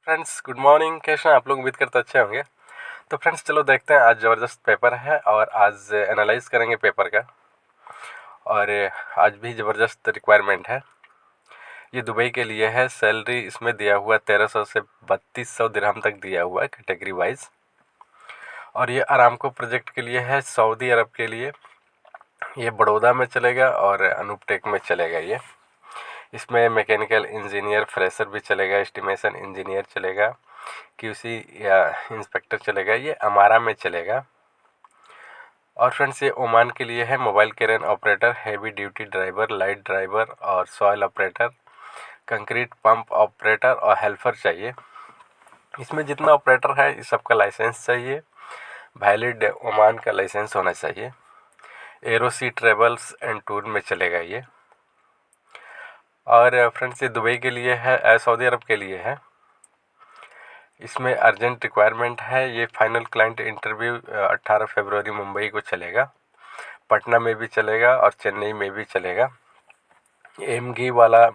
Friends good morning. कैसे हैं आप लोग? उम्मीद करते अच्छे होंगे। तो फ्रेंड्स चलो देखते हैं, आज ज़बरदस्त पेपर है और आज एनालाइज करेंगे पेपर का। और आज भी ज़बरदस्त रिक्वायरमेंट है। ये दुबई के लिए है। सैलरी इसमें दिया हुआ 1300 से 3200 दिरहम तक दिया हुआ है कैटेगरी वाइज। और ये अरामको प्रोजेक्ट के लिए है, सऊदी अरब के लिए। ये बड़ौदा में चलेगा और अनूपटेक में चलेगा। ये इसमें मैकेनिकल इंजीनियर फ्रेशर भी चलेगा, एस्टिमेशन इंजीनियर चलेगा, क्यूसी या इंस्पेक्टर चलेगा। ये अमारा में चलेगा। और फ्रेंड्स ये ओमान के लिए है। Mobile crane operator, heavy duty driver, light driver और soil operator, concrete pump operator और हेल्पर चाहिए। इसमें जितना ऑपरेटर है इस सबका लाइसेंस चाहिए। वैलिड ओमान का लाइसेंस होना चाहिए। एरोसी ट्रेवल्स एंड टूर में चलेगा ये। और फ्रेंड्स ये दुबई के लिए है, सऊदी अरब के लिए है। इसमें अर्जेंट रिक्वायरमेंट है। ये फाइनल क्लाइंट इंटरव्यू 18 फरवरी मुंबई को चलेगा, पटना में भी चलेगा और चेन्नई में भी चलेगा। एमगी वाला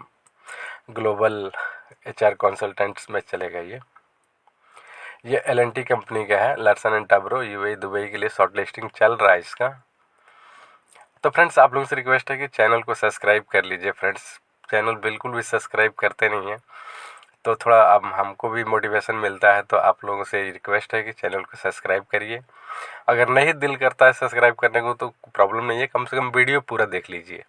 ग्लोबल एचआर कंसल्टेंट्स में चलेगा ये एलएनटी कंपनी का है, Larsen and Toubro, UAE Dubai के लिए शॉर्ट लिस्टिंग चल रहा है इसका। तो फ्रेंड्स आप लोगों से रिक्वेस्ट है कि चैनल को सब्सक्राइब कर लीजिए। फ्रेंड्स चैनल बिल्कुल भी सब्सक्राइब करते नहीं हैं, तो थोड़ा अब हमको भी मोटिवेशन मिलता है। तो आप लोगों से रिक्वेस्ट है कि चैनल को सब्सक्राइब करिए। अगर नहीं दिल करता है सब्सक्राइब करने को तो प्रॉब्लम नहीं है, कम से कम वीडियो पूरा देख लीजिए,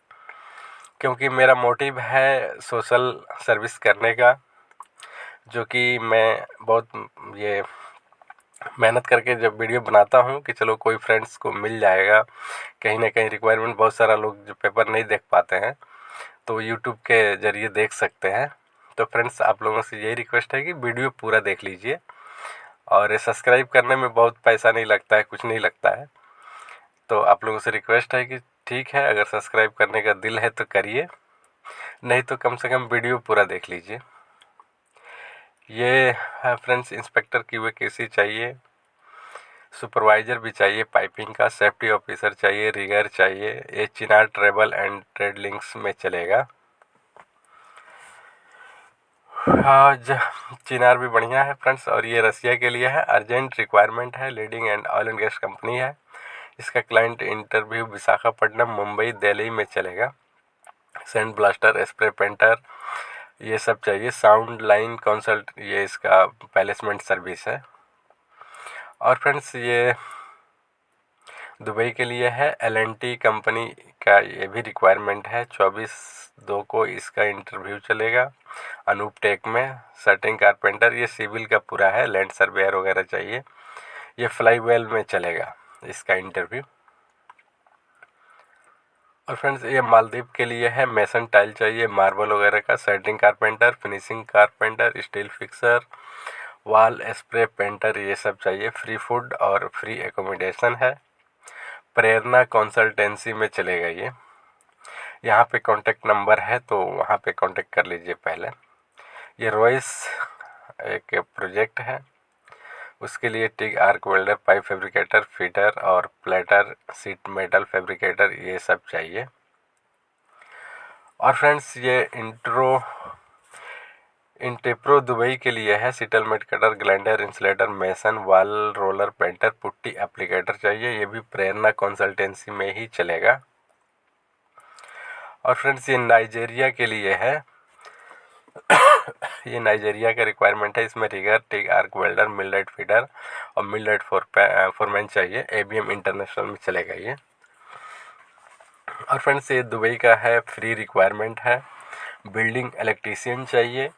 क्योंकि मेरा मोटिव है सोशल सर्विस करने का, जो कि मैं बहुत ये मेहनत करके जब वीडियो बनाता हूँ कि चलो कोई फ्रेंड्स को मिल जाएगा। कहीं ना कहीं रिक्वायरमेंट बहुत सारा लोग जो पेपर नहीं देख पाते हैं तो यूट्यूब के ज़रिए देख सकते हैं। तो फ्रेंड्स आप लोगों से यही रिक्वेस्ट है कि वीडियो पूरा देख लीजिए। और सब्सक्राइब करने में बहुत पैसा नहीं लगता है, कुछ नहीं लगता है। तो आप लोगों से रिक्वेस्ट है कि ठीक है, अगर सब्सक्राइब करने का दिल है तो करिए, नहीं तो कम से कम वीडियो पूरा देख लीजिए। ये है फ्रेंड्स, इंस्पेक्टर की वैकेंसी चाहिए, सुपरवाइज़र भी चाहिए पाइपिंग का, सेफ्टी ऑफिसर चाहिए, रिगर चाहिए। ये चिनार ट्रेवल एंड ट्रेड लिंक्स में चलेगा। आज चिनार भी बढ़िया है फ्रेंड्स। और ये रसिया के लिए है, अर्जेंट रिक्वायरमेंट है, leading and oil and gas company है। इसका क्लाइंट इंटरव्यू विशाखापट्टनम, मुंबई, दिल्ली में चलेगा। सैंड ब्लास्टर, स्प्रे पेंटर, ये सब चाहिए। साउंड लाइन कंसल्ट, ये इसका प्लेसमेंट सर्विस है। और फ्रेंड्स ये दुबई के लिए है, एलएनटी कंपनी का ये भी रिक्वायरमेंट है। 24/2 को इसका इंटरव्यू चलेगा अनूप टेक में। सटिंग कारपेंटर, ये सिविल का पूरा है, लैंड सर्वेयर वगैरह चाहिए। ये फ्लाई वेल में चलेगा इसका इंटरव्यू। और फ्रेंड्स ये मालदीव के लिए है, मेसन टाइल चाहिए, मार्बल वगैरह का, setting carpenter, finishing carpenter, steel fixer, wall spray painter, ये सब चाहिए। फ्री फूड और फ्री एकोमोडेशन है। प्रेरणा कंसल्टेंसी में चलेगा ये। यहाँ पे कांटेक्ट नंबर है तो वहाँ पे कांटेक्ट कर लीजिए पहले। ये रॉयस एक प्रोजेक्ट है, उसके लिए TIG arc welder, pipe fabricator, fitter और प्लेटर, सीट मेटल फैब्रिकेटर, ये सब चाहिए। और फ्रेंड्स ये इंटेप्रो दुबई के लिए है, सीटलमेट कटर, ग्लाइंडर, इंसुलेटर, मेसन, वाल रोलर, पेंटर, पुट्टी एप्लीकेटर चाहिए। ये भी प्रेरणा कंसल्टेंसी में ही चलेगा। और फ्रेंड्स ये नाइजीरिया के लिए है, ये नाइजीरिया का रिक्वायरमेंट है। इसमें rigger, TIG arc welder, millwright feeder और मिलराइट फोरमैन चाहिए। एबीएम इंटरनेशनल में चलेगा ये। और फ्रेंड्स ये दुबई का है, फ्री रिक्वायरमेंट है। बिल्डिंग इलेक्ट्रीशियन चाहिए,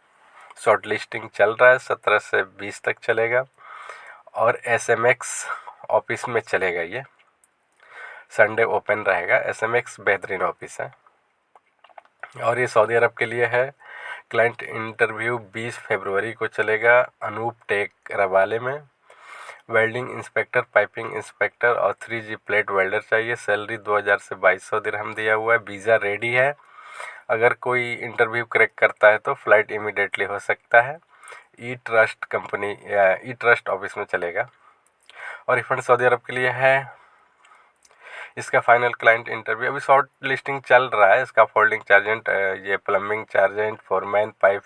शॉर्ट लिस्टिंग चल रहा है, 17 से 20 तक चलेगा। और एसएमएक्स ऑफिस में चलेगा ये, संडे ओपन रहेगा। एसएमएक्स बेहतरीन ऑफिस है। और ये सऊदी अरब के लिए है। क्लाइंट इंटरव्यू 20 फरवरी को चलेगा अनूप टेक रवाले में। वेल्डिंग इंस्पेक्टर, पाइपिंग इंस्पेक्टर और 3G प्लेट वेल्डर चाहिए। सैलरी 2000 से 2200 दिरहम दिया हुआ है। वीज़ा रेडी है। अगर कोई इंटरव्यू क्रैक करता है तो फ्लाइट इमीडिएटली हो सकता है। ई ट्रस्ट कंपनी या ई ट्रस्ट ऑफिस में चलेगा। और रिफंड सऊदी अरब के लिए है। इसका फाइनल क्लाइंट इंटरव्यू अभी शॉर्ट लिस्टिंग चल रहा है। इसका फोल्डिंग चार्जेंट, ये प्लम्बिंग चार्जेंट, फोरमैन, पाइप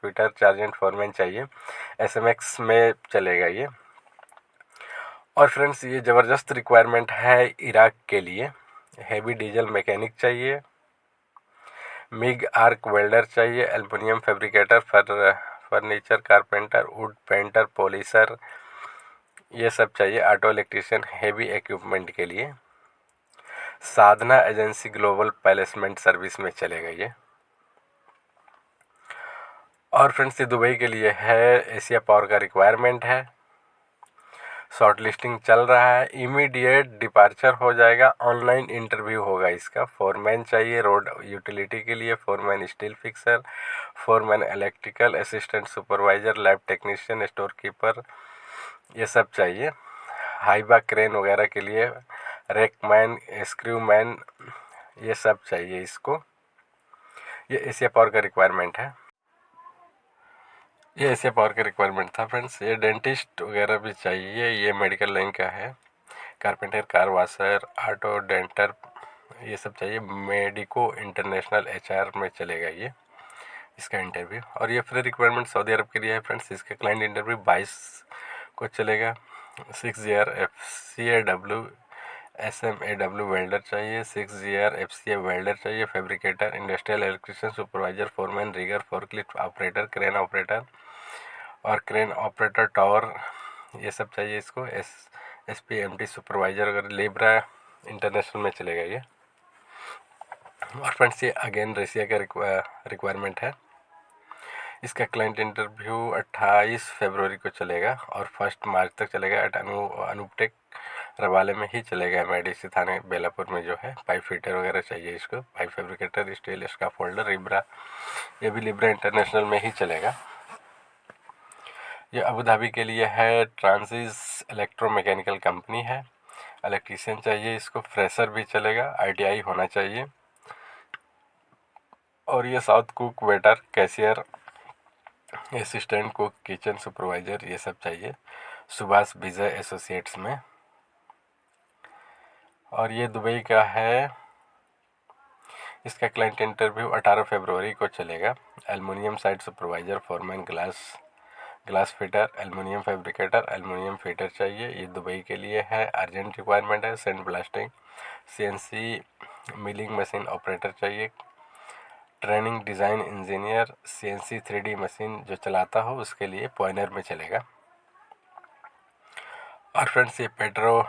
फिटर चार्जेंट फोरमैन चाहिए। SMX में चलेगा ये। और फ्रेंड्स ये ज़बरदस्त रिक्वायरमेंट है इराक के लिए। हेवी डीजल मैकेनिक चाहिए, मिग आर्क वेल्डर चाहिए, aluminium fabricator, furniture carpenter, would painter, polisher, ये सब चाहिए। ऑटो इलेक्ट्रीशियन हेवी इक्विपमेंट के लिए। साधना एजेंसी ग्लोबल प्लेसमेंट सर्विस में चलेगा ये। और फ्रेंड्स ये दुबई के लिए है। एशिया पावर का रिक्वायरमेंट है। शॉर्ट लिस्टिंग चल रहा है। इमीडिएट डिपार्चर हो जाएगा। ऑनलाइन इंटरव्यू होगा इसका। फोरमैन चाहिए रोड यूटिलिटी के लिए, foreman steel fixer, foreman electrical, assistant supervisor, lab technician, store keeper, ये सब चाहिए। हाइबा क्रेन वगैरह के लिए, रेकमैन, स्क्रूमैन, ये सब चाहिए इसको। ये एशिया पावर का रिक्वायरमेंट है। ये एशिया पावर का रिक्वायरमेंट था फ्रेंड्स। ये डेंटिस्ट वगैरह भी चाहिए। ये मेडिकल लाइन का है। Carpenter, car washer, auto denter, ये सब चाहिए। मेडिको इंटरनेशनल HR में चलेगा ये इसका इंटरव्यू। और ये फ्री रिक्वायरमेंट सऊदी अरब के लिए है फ्रेंड्स। इसका क्लाइंट इंटरव्यू 22 को चलेगा। 6 ईयर FCAW SMAW वेल्डर चाहिए। 6 ईयर FCA वेल्डर चाहिए। Fabricator, industrial electrician, supervisor, foreman, rigger, forklift operator, crane operator और क्रेन ऑपरेटर टावर, ये सब चाहिए इसको। SPMT सुपरवाइजर अगर लेबरा इंटरनेशनल में चलेगा ये। और फ्रेंड्स ये अगेन रशिया का रिक्वायरमेंट है। इसका क्लाइंट इंटरव्यू 28 फरवरी को चलेगा और 1 मार्च तक चलेगा। एट अनुपटेक रवाले में ही चलेगा। MIDC थाने बेलापुर में जो है। पाइप फिटर वगैरह चाहिए इसको। पाइप फैब्रिकेटर, स्टील इसका फोल्डर, लिब्रा, ये भी लिब्रा इंटरनेशनल में ही चलेगा। ये अबू धाबी के लिए है। ट्रांसिस इलेक्ट्रोमैकेनिकल कंपनी है। इलेक्ट्रीशियन चाहिए इसको। फ्रेशर भी चलेगा। ITI होना चाहिए। और ये south cook, waiter, cashier, assistant cook, kitchen supervisor, ये सब चाहिए सुभाष विजय एसोसिएट्स में। और ये दुबई का है। इसका क्लाइंट इंटरव्यू 18 फरवरी को चलेगा। Aluminium site supervisor, foreman, glass fitter, aluminium fabricator, aluminium fitter चाहिए। ये दुबई के लिए है। अर्जेंट रिक्वायरमेंट है। Sand blasting, CNC milling machine operator चाहिए। Training design engineer, CNC 3D machine जो चलाता हो उसके लिए पॉइनर में चलेगा। और फ्रेंड्स ये पेट्रो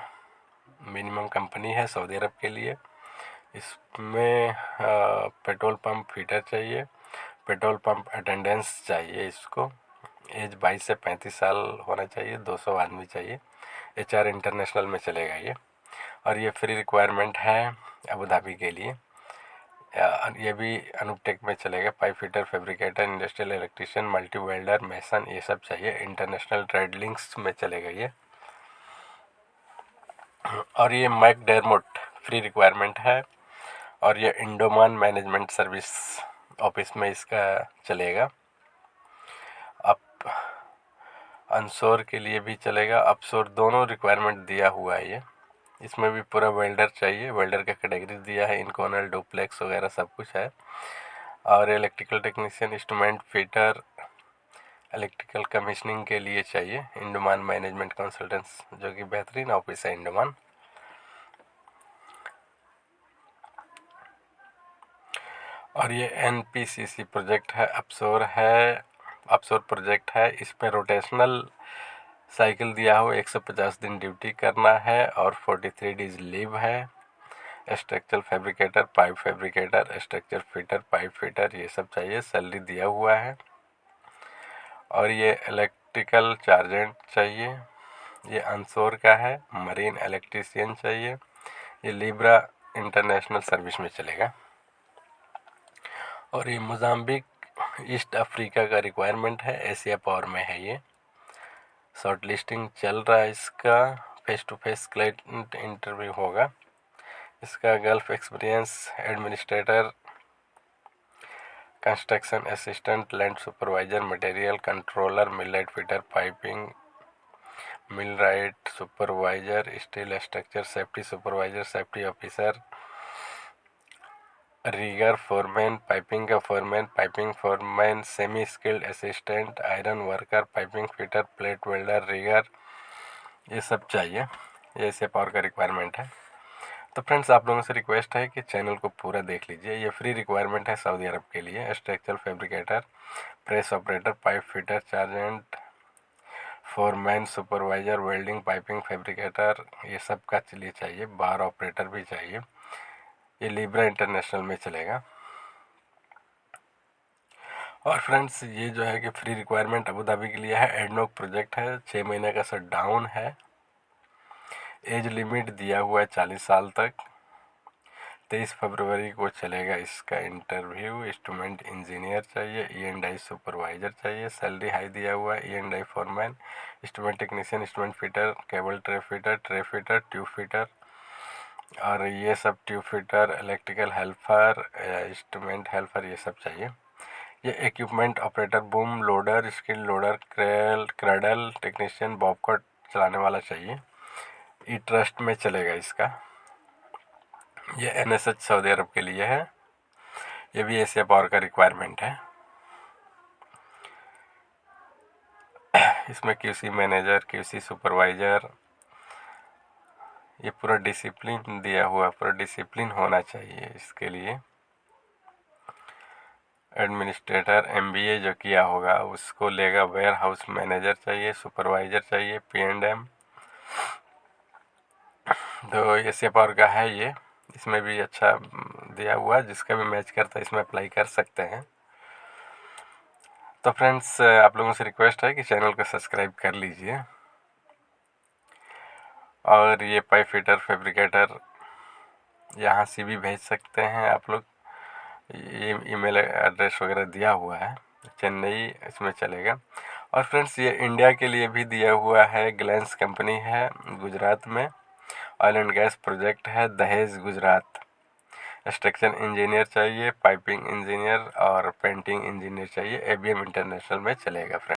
मिनिमम कंपनी है सऊदी अरब के लिए। इसमें पेट्रोल पंप फिटर चाहिए। पेट्रोल पंप अटेंडेंस चाहिए इसको। एज 22 से 35 साल होना चाहिए। 200 आदमी चाहिए। HR इंटरनेशनल में चलेगा ये। और ये फ्री रिक्वायरमेंट है अबू धाबी के लिए। ये भी अनुपटेक में चलेगा। Pipe fitter, fabricator, industrial electrician, multi welder, mason, ये सब चाहिए। इंटरनेशनल ट्रेड लिंक्स में चलेगा ये। और ये मैकडर्मोट फ्री रिक्वायरमेंट है। और ये इंडोमान मैनेजमेंट सर्विस ऑफिस में इसका चलेगा। अब अनशोर के लिए भी चलेगा। अपशोर दोनों रिक्वायरमेंट दिया हुआ है ये। इसमें भी पूरा वेल्डर चाहिए। वेल्डर का कैटेगरी दिया है। इनकॉनल, डुप्लेक्स वगैरह सब कुछ है। और electrical technician, instrument fitter, electrical commissioning के लिए चाहिए। इंडोमान मैनेजमेंट कंसल्टेंट्स जो कि बेहतरीन ऑफिस है इंडोमान। और ये NPCC प्रोजेक्ट है। अपसोर प्रोजेक्ट है। इस पर रोटेशनल साइकिल दिया हो। 150 दिन ड्यूटी करना है और 43 डेज लीव है। Structural fabricator, pipe fabricator, structure fitter, pipe fitter, ये सब चाहिए। सैलरी दिया हुआ है। और ये इलेक्ट्रिकल चार्जेंट चाहिए। ये अनशोर का है। मरीन इलेक्ट्रीशियन चाहिए। ये लिब्रा इंटरनेशनल सर्विस में चलेगा। और ये मोजाम्बिक ईस्ट अफ्रीका का रिक्वायरमेंट है। एशिया पावर में है ये। शॉर्ट लिस्टिंग चल रहा है इसका। Face to face client interview होगा। इसका gulf experience, administrator, construction assistant, land supervisor, material controller, millet fitter, piping, millwright supervisor, steel structure safety supervisor, safety officer, rigger foreman, piping foreman, semi skilled assistant, iron worker, piping fitter, plate welder, rigger, ये सब चाहिए। ये ऐसे power का requirement है। तो friends, आप लोगों से रिक्वेस्ट है कि चैनल को पूरा देख लीजिए। ये फ्री रिक्वायरमेंट है सऊदी अरब के लिए। Structural fabricator, press operator, pipe fitter, चार्जेंट, foreman, supervisor, welding, piping fabricator, ये सब का लिए चाहिए। बार ऑपरेटर भी चाहिए। ये लिब्रा इंटरनेशनल में चलेगा। और फ्रेंड्स, ये जो है कि फ्री रिक्वायरमेंट अबू धाबी के लिए है। एडनोक प्रोजेक्ट है, 6 महीने का शटडाउन है। एज लिमिट दिया हुआ है 40 साल तक। 23 फरवरी को चलेगा इसका इंटरव्यू। इंस्ट्रूमेंट इंजीनियर चाहिए, E&I सुपरवाइजर चाहिए। सैलरी हाई दिया हुआ है। E&I foreman, instrument technician, instrument fitter, cable tray fitter, tube fitter, और ये सब tube fitter, electrical helper, instrument helper, ये सब चाहिए। ये equipment operator, boom loader, skill loader, cradle technician, Bobcat चलाने वाला चाहिए। ई ट्रस्ट में चलेगा इसका। ये NSH सऊदी अरब के लिए है। ये भी एशिया पावर का रिक्वायरमेंट है। इसमें QC मैनेजर, QC सुपरवाइज़र, ये पूरा डिसिप्लिन दिया हुआ, पूरा डिसिप्लिन होना चाहिए इसके लिए। एडमिनिस्ट्रेटर MBA जो किया होगा उसको लेगा। वेयर हाउस मैनेजर चाहिए, सुपरवाइज़र चाहिए, P&M। तो एशिया पावर का है ये। इसमें भी अच्छा दिया हुआ है, जिसका भी मैच करता है इसमें अप्लाई कर सकते हैं। तो फ्रेंड्स, आप लोगों से रिक्वेस्ट है कि चैनल को सब्सक्राइब कर लीजिए। और ये पाइप फिटर, फैब्रिकेटर, यहाँ CV भेज सकते हैं आप लोग। ये ईमेल एड्रेस वगैरह दिया हुआ है। चेन्नई इसमें चलेगा। और फ्रेंड्स, ये इंडिया के लिए भी दिया हुआ है। ग्लैंस कंपनी है गुजरात में। ऑयल एंड गैस प्रोजेक्ट है, दहेज गुजरात। स्ट्रक्चर इंजीनियर चाहिए, पाइपिंग इंजीनियर और पेंटिंग इंजीनियर चाहिए। ABM इंटरनेशनल में चलेगा फ्रेंड्स।